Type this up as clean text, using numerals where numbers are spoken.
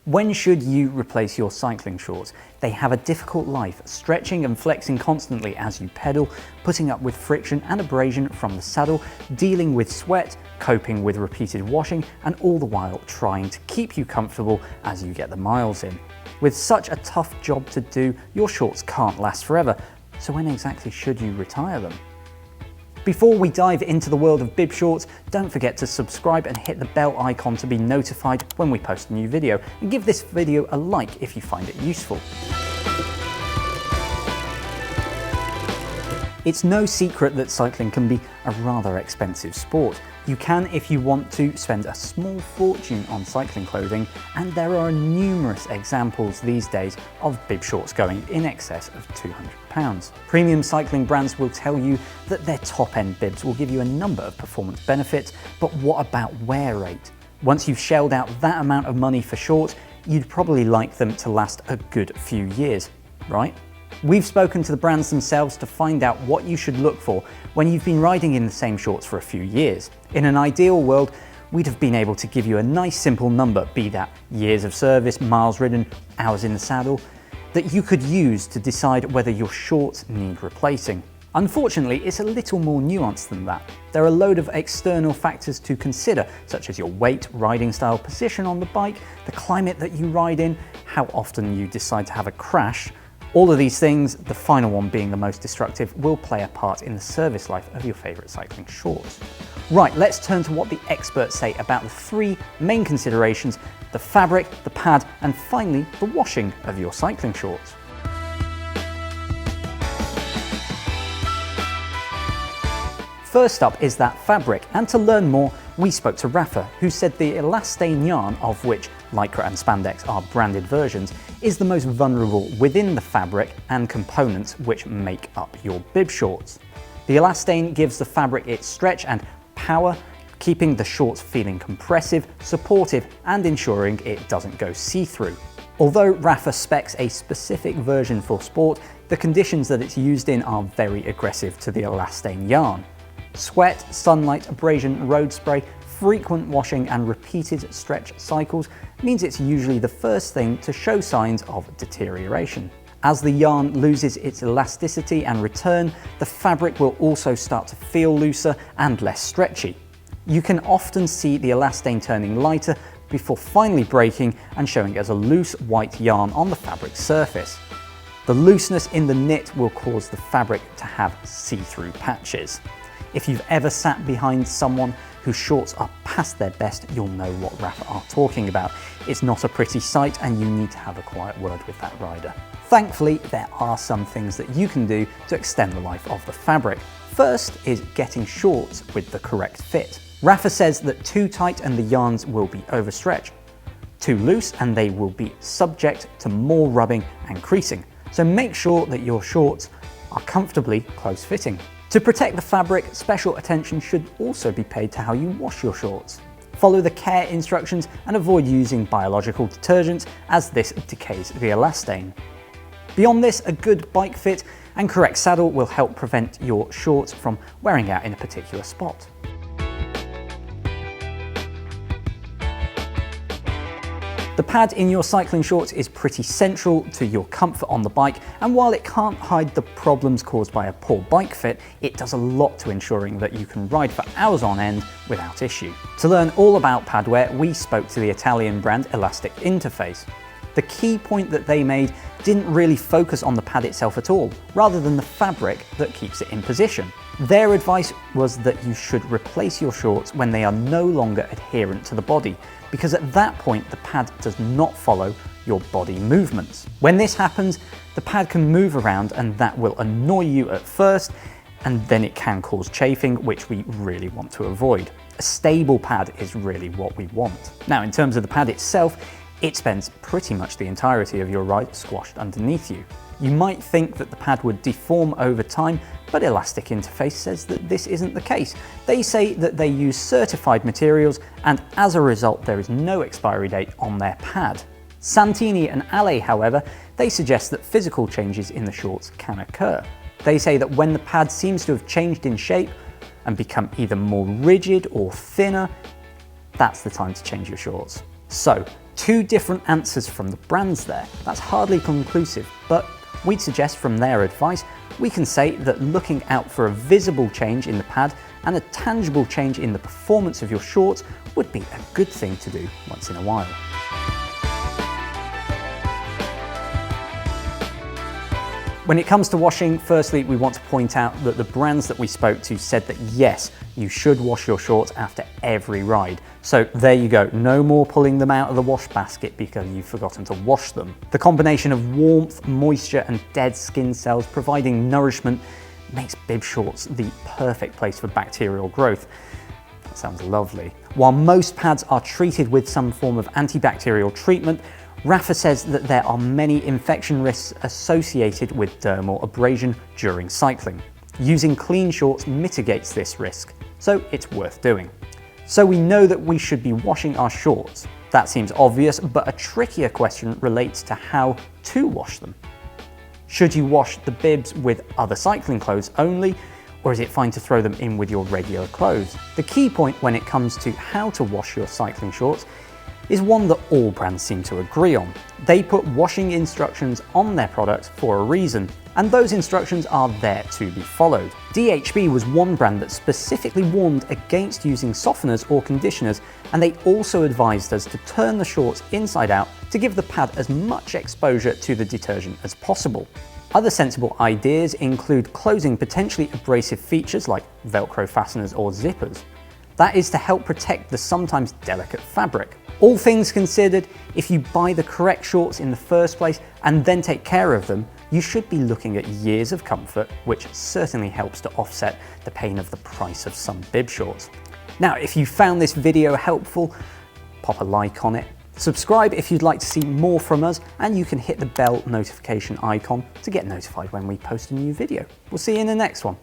When should you replace your cycling shorts? They have a difficult life, stretching and flexing constantly as you pedal, putting up with friction and abrasion from the saddle, dealing with sweat, coping with repeated washing, and all the while trying to keep you comfortable as you get the miles in. With such a tough job to do, your shorts can't last forever, so when exactly should you retire them? Before we dive into the world of bib shorts, don't forget to subscribe and hit the bell icon to be notified when we post a new video, and give this video a like if you find it useful. It's no secret that cycling can be a rather expensive sport. You can, if you want to, spend a small fortune on cycling clothing, and there are numerous examples these days of bib shorts going in excess of £200. Premium cycling brands will tell you that their top-end bibs will give you a number of performance benefits, but what about wear rate? Once you've shelled out that amount of money for shorts, you'd probably like them to last a good few years, right? We've spoken to the brands themselves to find out what you should look for when you've been riding in the same shorts for a few years. In an ideal world, we'd have been able to give you a nice simple number, be that years of service, miles ridden, hours in the saddle, that you could use to decide whether your shorts need replacing. Unfortunately, it's a little more nuanced than that. There are a load of external factors to consider, such as your weight, riding style, position on the bike, the climate that you ride in, how often you decide to have a crash. All of these things, the final one being the most destructive, will play a part in the service life of your favourite cycling shorts. Right, let's turn to what the experts say about the three main considerations: the fabric, the pad, and finally the washing of your cycling shorts. First up is that fabric, and to learn more, we spoke to Rafa, who said the elastane yarn, of which Lycra and spandex are branded versions, is the most vulnerable within the fabric and components which make up your bib shorts. The elastane gives the fabric its stretch and power, keeping the shorts feeling compressive, supportive, and ensuring it doesn't go see-through. Although Rafa specs a specific version for sport, the conditions that it's used in are very aggressive to the elastane yarn. Sweat, sunlight, abrasion, road spray, frequent washing and repeated stretch cycles means it's usually the first thing to show signs of deterioration. As the yarn loses its elasticity and return, the fabric will also start to feel looser and less stretchy. You can often see the elastane turning lighter before finally breaking and showing as a loose white yarn on the fabric surface. The looseness in the knit will cause the fabric to have see-through patches. If you've ever sat behind someone whose shorts are past their best, you'll know what Rafa are talking about. It's not a pretty sight, and you need to have a quiet word with that rider. Thankfully, there are some things that you can do to extend the life of the fabric. First is getting shorts with the correct fit. Rafa says that too tight and the yarns will be overstretched. Too loose and they will be subject to more rubbing and creasing. So make sure that your shorts are comfortably close-fitting. To protect the fabric, special attention should also be paid to how you wash your shorts. Follow the care instructions and avoid using biological detergents, as this decays the elastane. Beyond this, a good bike fit and correct saddle will help prevent your shorts from wearing out in a particular spot. The pad in your cycling shorts is pretty central to your comfort on the bike, and while it can't hide the problems caused by a poor bike fit, it does a lot to ensuring that you can ride for hours on end without issue. To learn all about pad wear, we spoke to the Italian brand Elastic Interface. The key point that they made didn't really focus on the pad itself at all, rather than the fabric that keeps it in position. Their advice was that you should replace your shorts when they are no longer adherent to the body, because at that point the pad does not follow your body movements. When this happens, the pad can move around, and that will annoy you at first, and then it can cause chafing, which we really want to avoid. A stable pad is really what we want. Now, in terms of the pad itself, it spends pretty much the entirety of your ride squashed underneath you. You might think that the pad would deform over time, but Elastic Interface says that this isn't the case. They say that they use certified materials, and as a result there is no expiry date on their pad. Santini and Ale, however, they suggest that physical changes in the shorts can occur. They say that when the pad seems to have changed in shape and become either more rigid or thinner, that's the time to change your shorts. So Two different answers from the brands there. That's hardly conclusive, but we'd suggest from their advice, we can say that looking out for a visible change in the pad and a tangible change in the performance of your shorts would be a good thing to do once in a while. When it comes to washing, firstly, we want to point out that the brands that we spoke to said that yes, you should wash your shorts after every ride. So there you go, no more pulling them out of the wash basket because you've forgotten to wash them. The combination of warmth, moisture and dead skin cells providing nourishment makes bib shorts the perfect place for bacterial growth. That sounds lovely. While most pads are treated with some form of antibacterial treatment, Rafa says that there are many infection risks associated with dermal abrasion during cycling. Using clean shorts mitigates this risk, so it's worth doing. So we know that we should be washing our shorts. That seems obvious, but a trickier question relates to how to wash them. Should you wash the bibs with other cycling clothes only, or is it fine to throw them in with your regular clothes? The key point when it comes to how to wash your cycling shorts is one that all brands seem to agree on. They put washing instructions on their products for a reason, and those instructions are there to be followed. DHB was one brand that specifically warned against using softeners or conditioners, and they also advised us to turn the shorts inside out to give the pad as much exposure to the detergent as possible. Other sensible ideas include closing potentially abrasive features like Velcro fasteners or zippers. That is to help protect the sometimes delicate fabric. All things considered, if you buy the correct shorts in the first place and then take care of them, you should be looking at years of comfort, which certainly helps to offset the pain of the price of some bib shorts. Now, if you found this video helpful, pop a like on it. Subscribe if you'd like to see more from us, and you can hit the bell notification icon to get notified when we post a new video. We'll see you in the next one.